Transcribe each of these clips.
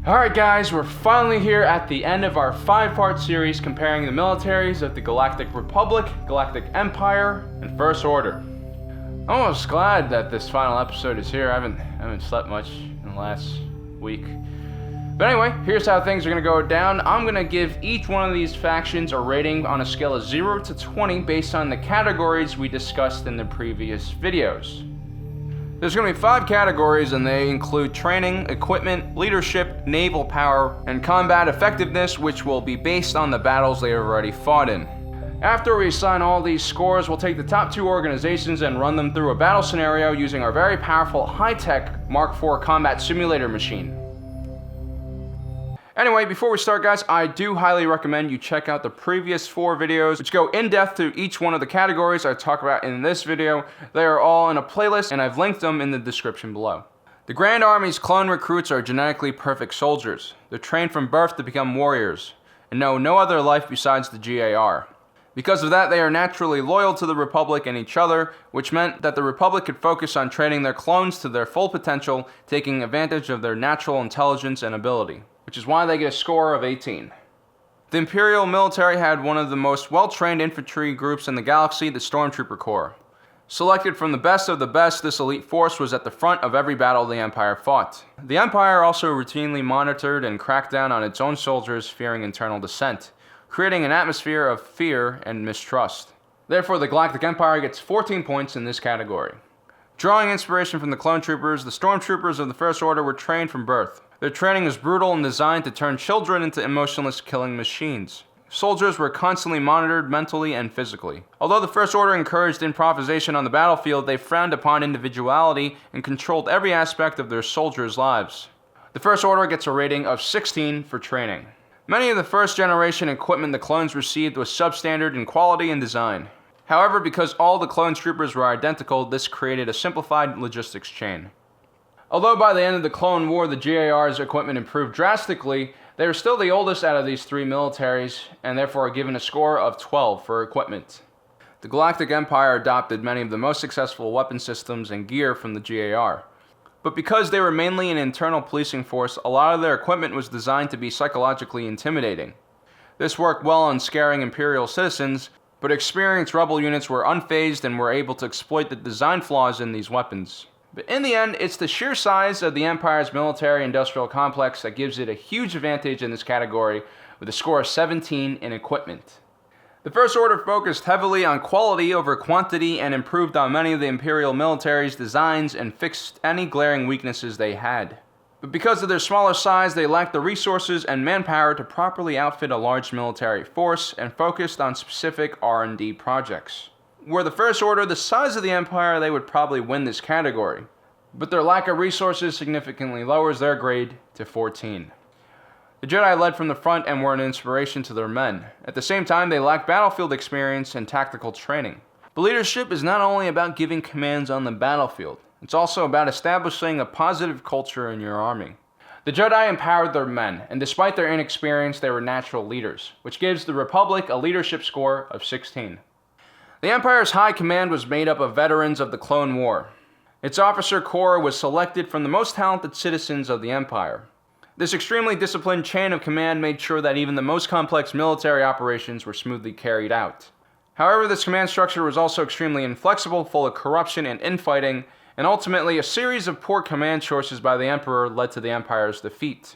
Alright guys, we're finally here at the end of our 5-part series comparing the militaries of the Galactic Republic, Galactic Empire, and First Order. I'm almost glad that this final episode is here. I haven't slept much in the last week. But anyway, here's how things are going to go down. I'm going to give each one of these factions a rating on a scale of 0 to 20 based on the categories we discussed in the previous videos. There's going to be 5 categories, and they include training, equipment, leadership, naval power, and combat effectiveness, which will be based on the battles they have already fought in. After we assign all these scores, we'll take the top 2 organizations and run them through a battle scenario using our very powerful high-tech Mark IV combat simulator machine. Anyway, before we start guys, I do highly recommend you check out the previous 4 videos, which go in depth through each one of the categories I talk about in this video. They are all in a playlist, and I've linked them in the description below. The Grand Army's clone recruits are genetically perfect soldiers. They're trained from birth to become warriors, and know no other life besides the GAR. Because of that, they are naturally loyal to the Republic and each other, which meant that the Republic could focus on training their clones to their full potential, taking advantage of their natural intelligence and ability, which is why they get a score of 18. The Imperial military had one of the most well-trained infantry groups in the galaxy, the Stormtrooper Corps. Selected from the best of the best, this elite force was at the front of every battle the Empire fought. The Empire also routinely monitored and cracked down on its own soldiers fearing internal dissent, creating an atmosphere of fear and mistrust. Therefore, the Galactic Empire gets 14 points in this category. Drawing inspiration from the clone troopers, the Stormtroopers of the First Order were trained from birth. Their training was brutal and designed to turn children into emotionless killing machines. Soldiers were constantly monitored mentally and physically. Although the First Order encouraged improvisation on the battlefield, they frowned upon individuality and controlled every aspect of their soldiers' lives. The First Order gets a rating of 16 for training. Many of the first-generation equipment the clones received was substandard in quality and design. However, because all the clone troopers were identical, this created a simplified logistics chain. Although by the end of the Clone War the GAR's equipment improved drastically, they are still the oldest out of these 3 militaries, and therefore are given a score of 12 for equipment. The Galactic Empire adopted many of the most successful weapon systems and gear from the GAR. But because they were mainly an internal policing force, a lot of their equipment was designed to be psychologically intimidating. This worked well on scaring Imperial citizens, but experienced rebel units were unfazed and were able to exploit the design flaws in these weapons. But in the end, it's the sheer size of the Empire's military-industrial complex that gives it a huge advantage in this category, with a score of 17 in equipment. The First Order focused heavily on quality over quantity and improved on many of the Imperial military's designs and fixed any glaring weaknesses they had. But because of their smaller size, they lacked the resources and manpower to properly outfit a large military force and focused on specific R&D projects. Were the First Order the size of the Empire, they would probably win this category. But their lack of resources significantly lowers their grade to 14. The Jedi led from the front and were an inspiration to their men. At the same time, they lacked battlefield experience and tactical training. But leadership is not only about giving commands on the battlefield, it's also about establishing a positive culture in your army. The Jedi empowered their men, and despite their inexperience, they were natural leaders, which gives the Republic a leadership score of 16. The Empire's high command was made up of veterans of the Clone War. Its officer corps was selected from the most talented citizens of the Empire. This extremely disciplined chain of command made sure that even the most complex military operations were smoothly carried out. However, this command structure was also extremely inflexible, full of corruption and infighting, and ultimately a series of poor command choices by the Emperor led to the Empire's defeat.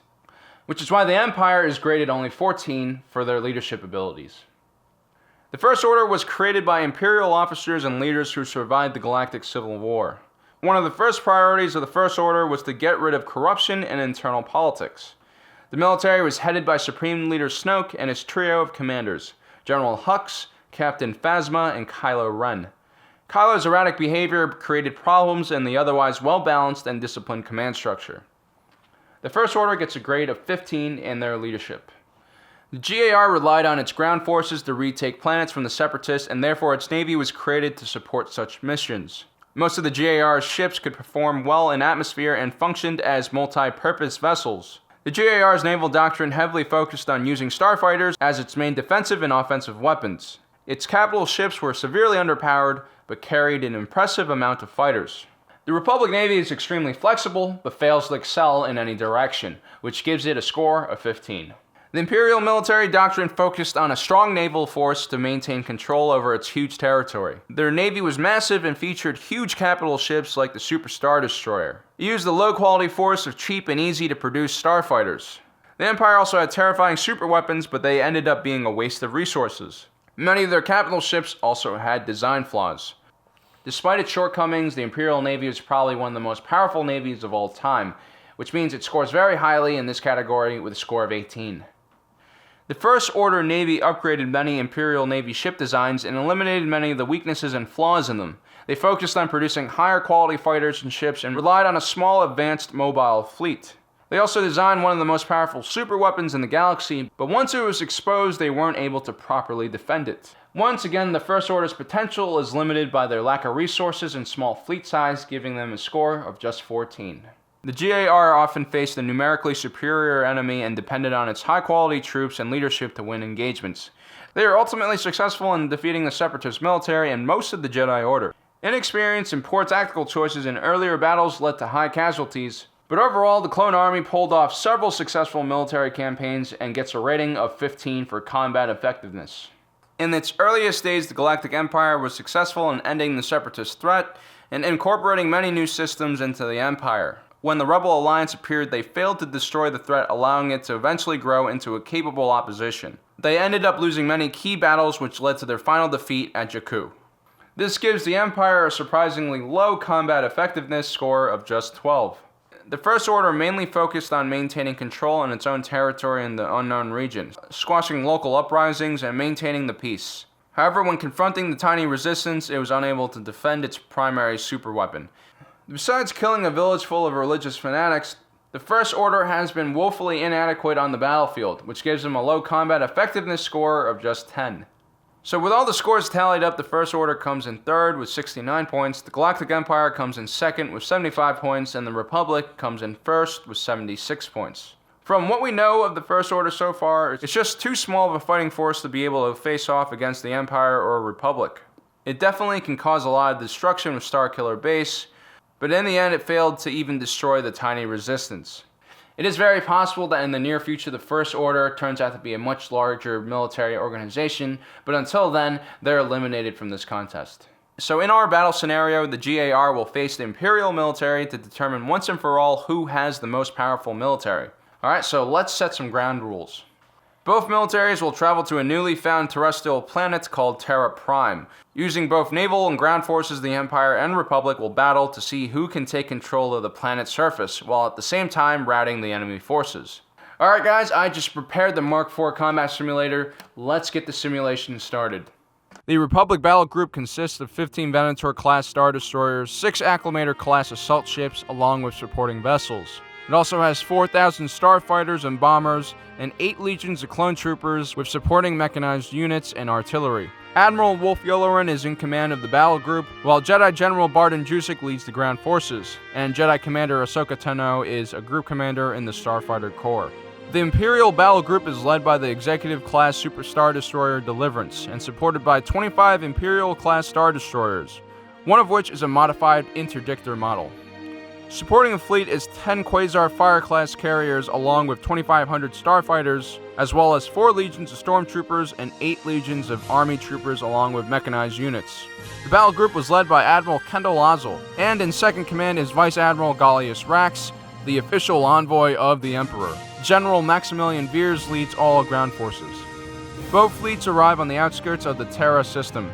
Which is why the Empire is graded only 14 for their leadership abilities. The First Order was created by Imperial officers and leaders who survived the Galactic Civil War. One of the first priorities of the First Order was to get rid of corruption and internal politics. The military was headed by Supreme Leader Snoke and his trio of commanders, General Hux, Captain Phasma, and Kylo Ren. Kylo's erratic behavior created problems in the otherwise well-balanced and disciplined command structure. The First Order gets a grade of 15 in their leadership. The GAR relied on its ground forces to retake planets from the Separatists, and therefore its navy was created to support such missions. Most of the GAR's ships could perform well in atmosphere and functioned as multi-purpose vessels. The GAR's naval doctrine heavily focused on using starfighters as its main defensive and offensive weapons. Its capital ships were severely underpowered, but carried an impressive amount of fighters. The Republic Navy is extremely flexible, but fails to excel in any direction, which gives it a score of 15. The Imperial military doctrine focused on a strong naval force to maintain control over its huge territory. Their navy was massive and featured huge capital ships like the Super Star Destroyer. It used the low-quality force of cheap and easy-to-produce starfighters. The Empire also had terrifying super weapons, but they ended up being a waste of resources. Many of their capital ships also had design flaws. Despite its shortcomings, the Imperial Navy is probably one of the most powerful navies of all time, which means it scores very highly in this category with a score of 18. The First Order Navy upgraded many Imperial Navy ship designs and eliminated many of the weaknesses and flaws in them. They focused on producing higher quality fighters and ships and relied on a small advanced mobile fleet. They also designed one of the most powerful super weapons in the galaxy, but once it was exposed, they weren't able to properly defend it. Once again, the First Order's potential is limited by their lack of resources and small fleet size, giving them a score of just 14. The GAR often faced a numerically superior enemy and depended on its high-quality troops and leadership to win engagements. They were ultimately successful in defeating the Separatist military and most of the Jedi Order. Inexperience and poor tactical choices in earlier battles led to high casualties, but overall the Clone Army pulled off several successful military campaigns and gets a rating of 15 for combat effectiveness. In its earliest days, the Galactic Empire was successful in ending the Separatist threat and incorporating many new systems into the Empire. When the Rebel Alliance appeared, they failed to destroy the threat, allowing it to eventually grow into a capable opposition. They ended up losing many key battles, which led to their final defeat at Jakku. This gives the Empire a surprisingly low combat effectiveness score of just 12. The First Order mainly focused on maintaining control in its own territory in the unknown region, squashing local uprisings and maintaining the peace. However, when confronting the tiny resistance, it was unable to defend its primary superweapon. Besides killing a village full of religious fanatics, the First Order has been woefully inadequate on the battlefield, which gives them a low combat effectiveness score of just 10. So with all the scores tallied up, the First Order comes in third with 69 points, the Galactic Empire comes in second with 75 points, and the Republic comes in first with 76 points. From what we know of the First Order so far, it's just too small of a fighting force to be able to face off against the Empire or Republic. It definitely can cause a lot of destruction with Starkiller Base, but in the end it failed to even destroy the tiny resistance. It is very possible that in the near future the First Order turns out to be a much larger military organization, but until then, they're eliminated from this contest. So in our battle scenario, the GAR will face the Imperial military to determine once and for all who has the most powerful military. Alright, so let's set some ground rules. Both militaries will travel to a newly found terrestrial planet called Terra Prime. Using both naval and ground forces, the Empire and Republic will battle to see who can take control of the planet's surface, while at the same time routing the enemy forces. Alright guys, I just prepared the Mark IV combat simulator. Let's get the simulation started. The Republic battle group consists of 15 Venator-class Star Destroyers, 6 Acclamator-class assault ships, along with supporting vessels. It also has 4,000 starfighters and bombers, and 8 legions of clone troopers with supporting mechanized units and artillery. Admiral Wolf Yularen is in command of the battle group, while Jedi General Barton Jusek leads the ground forces, and Jedi Commander Ahsoka Tano is a group commander in the Starfighter Corps. The Imperial battle group is led by the Executive-class Super Star Destroyer Deliverance, and supported by 25 Imperial-class Star Destroyers, one of which is a modified interdictor model. Supporting the fleet is 10 Quasar Fire-class carriers along with 2,500 starfighters, as well as 4 legions of Stormtroopers and 8 legions of Army troopers along with mechanized units. The battle group was led by Admiral Kendall Ozzel, and in second command is Vice Admiral Gallius Rax, the official envoy of the Emperor. General Maximilian Veers leads all ground forces. Both fleets arrive on the outskirts of the Terra system.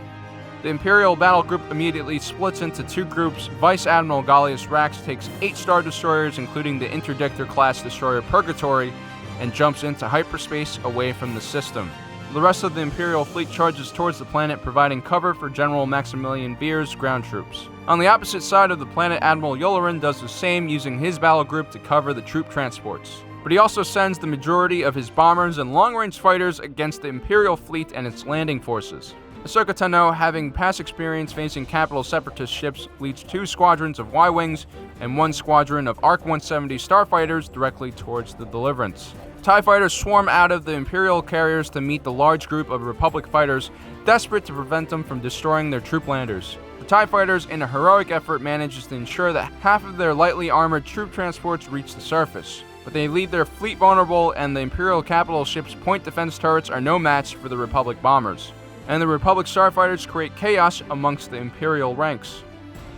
The Imperial battle group immediately splits into 2 groups. Vice Admiral Gallius Rax takes 8 Star Destroyers, including the Interdictor-class destroyer Purgatory, and jumps into hyperspace away from the system. The rest of the Imperial fleet charges towards the planet, providing cover for General Maximilian Veers' ground troops. On the opposite side of the planet, Admiral Yularen does the same, using his battle group to cover the troop transports. But he also sends the majority of his bombers and long-range fighters against the Imperial fleet and its landing forces. Ahsoka Tano, having past experience facing capital Separatist ships, leads 2 squadrons of Y-Wings and 1 squadron of ARC-170 starfighters directly towards the Deliverance. TIE fighters swarm out of the Imperial carriers to meet the large group of Republic fighters, desperate to prevent them from destroying their troop landers. The TIE fighters, in a heroic effort, manages to ensure that half of their lightly armored troop transports reach the surface. But they leave their fleet vulnerable, and the Imperial capital ship's point defense turrets are no match for the Republic bombers. And the Republic starfighters create chaos amongst the Imperial ranks.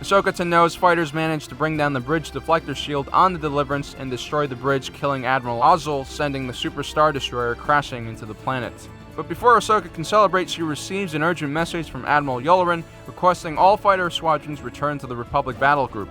Ahsoka Tano's fighters manage to bring down the bridge deflector shield on the Deliverance and destroy the bridge, killing Admiral Ozzel, sending the Super Star Destroyer crashing into the planet. But before Ahsoka can celebrate, she receives an urgent message from Admiral Yularen requesting all fighter squadrons return to the Republic battle group.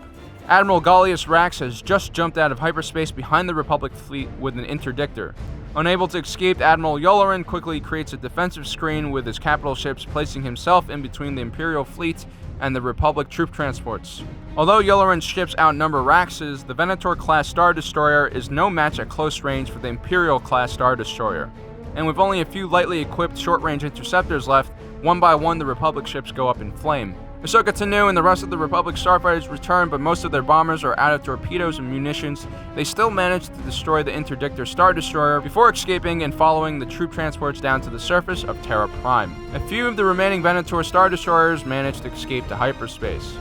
Admiral Gallius Rax has just jumped out of hyperspace behind the Republic fleet with an interdictor. Unable to escape, Admiral Yularen quickly creates a defensive screen with his capital ships, placing himself in between the Imperial fleet and the Republic troop transports. Although Yularen's ships outnumber Rax's, the Venator-class Star Destroyer is no match at close range for the Imperial-class Star Destroyer. And with only a few lightly equipped short-range interceptors left, one by one the Republic ships go up in flame. Ahsoka Tano and the rest of the Republic starfighters return, but most of their bombers are out of torpedoes and munitions. They still manage to destroy the interdictor Star Destroyer before escaping and following the troop transports down to the surface of Terra Prime. A few of the remaining Venator Star Destroyers manage to escape to hyperspace.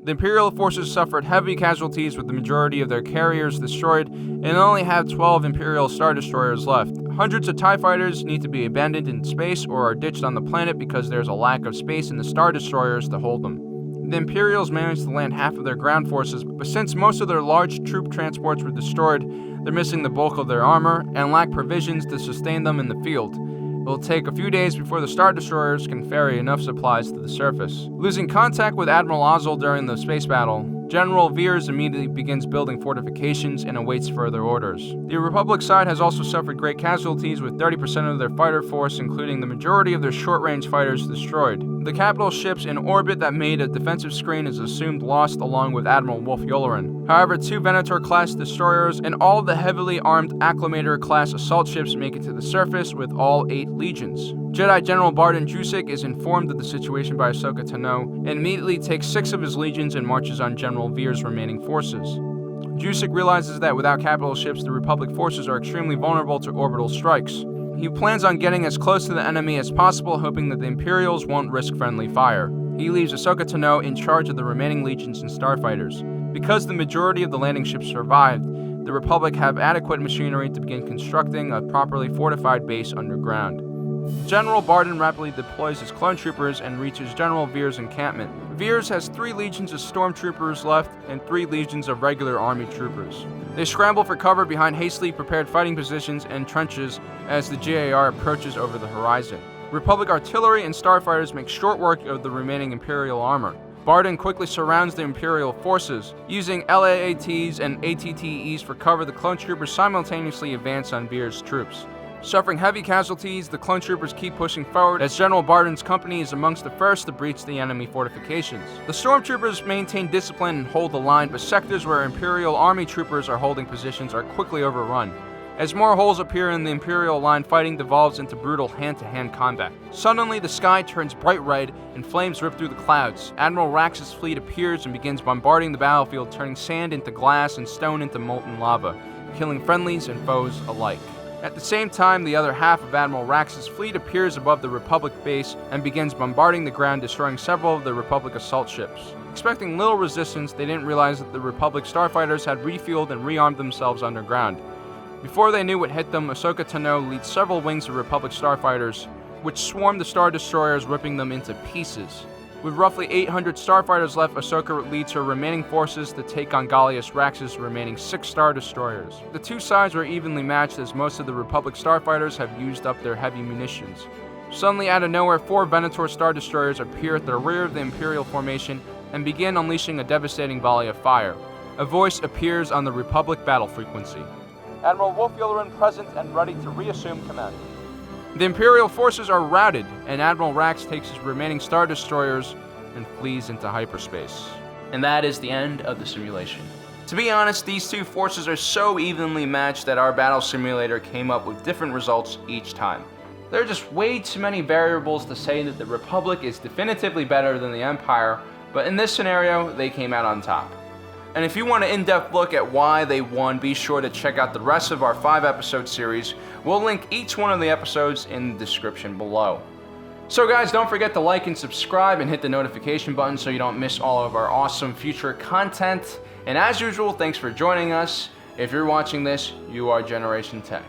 The Imperial forces suffered heavy casualties with the majority of their carriers destroyed and only have 12 Imperial Star Destroyers left. Hundreds of TIE fighters need to be abandoned in space or are ditched on the planet because there's a lack of space in the Star Destroyers to hold them. The Imperials managed to land half of their ground forces, but since most of their large troop transports were destroyed, they're missing the bulk of their armor and lack provisions to sustain them in the field. It will take a few days before the Star Destroyers can ferry enough supplies to the surface. Losing contact with Admiral Ozzel during the space battle, General Veers immediately begins building fortifications and awaits further orders. The Republic side has also suffered great casualties, with 30% of their fighter force, including the majority of their short-range fighters, destroyed. The capital ships in orbit that made a defensive screen is assumed lost, along with Admiral Wolf Yularen. However, 2 Venator-class destroyers and all of the heavily armed Acclamator-class assault ships make it to the surface with all 8 legions. Jedi General Barden Jusik is informed of the situation by Ahsoka Tano and immediately takes 6 of his legions and marches on General Veer's remaining forces. Jusik realizes that without capital ships, the Republic forces are extremely vulnerable to orbital strikes. He plans on getting as close to the enemy as possible, hoping that the Imperials won't risk friendly fire. He leaves Ahsoka Tano in charge of the remaining legions and starfighters. Because the majority of the landing ships survived, the Republic have adequate machinery to begin constructing a properly fortified base underground. General Barden rapidly deploys his clone troopers and reaches General Veer's encampment. Veers has 3 legions of Stormtroopers left and 3 legions of regular army troopers. They scramble for cover behind hastily prepared fighting positions and trenches as the GAR approaches over the horizon. Republic artillery and starfighters make short work of the remaining Imperial armor. Barden quickly surrounds the Imperial forces. Using LAATs and ATTEs for cover, the clone troopers simultaneously advance on Veer's troops. Suffering heavy casualties, the clone troopers keep pushing forward as General Barden's company is amongst the first to breach the enemy fortifications. The stormtroopers maintain discipline and hold the line, but sectors where Imperial army troopers are holding positions are quickly overrun. As more holes appear in the Imperial line, fighting devolves into brutal hand-to-hand combat. Suddenly, the sky turns bright red and flames rip through the clouds. Admiral Rax's fleet appears and begins bombarding the battlefield, turning sand into glass and stone into molten lava, killing friendlies and foes alike. At the same time, the other half of Admiral Rax's fleet appears above the Republic base and begins bombarding the ground, destroying several of the Republic assault ships. Expecting little resistance, they didn't realize that the Republic starfighters had refueled and rearmed themselves underground. Before they knew what hit them, Ahsoka Tano leads several wings of Republic starfighters, which swarm the Star Destroyers, ripping them into pieces. With roughly 800 starfighters left, Ahsoka leads her remaining forces to take on Gallius Rax's remaining 6 Star Destroyers. The 2 sides were evenly matched as most of the Republic starfighters have used up their heavy munitions. Suddenly, out of nowhere, 4 Venator Star Destroyers appear at the rear of the Imperial formation and begin unleashing a devastating volley of fire. A voice appears on the Republic battle frequency. Admiral Wolf Yularen present and ready to reassume command. The Imperial forces are routed, and Admiral Rax takes his remaining Star Destroyers and flees into hyperspace. And that is the end of the simulation. To be honest, these 2 forces are so evenly matched that our battle simulator came up with different results each time. There are just way too many variables to say that the Republic is definitively better than the Empire, but in this scenario, they came out on top. And if you want an in-depth look at why they won, be sure to check out the rest of our 5-episode series. We'll link each one of the episodes in the description below. So guys, don't forget to like and subscribe and hit the notification button so you don't miss all of our awesome future content. And as usual, thanks for joining us. If you're watching this, you are Generation Tech.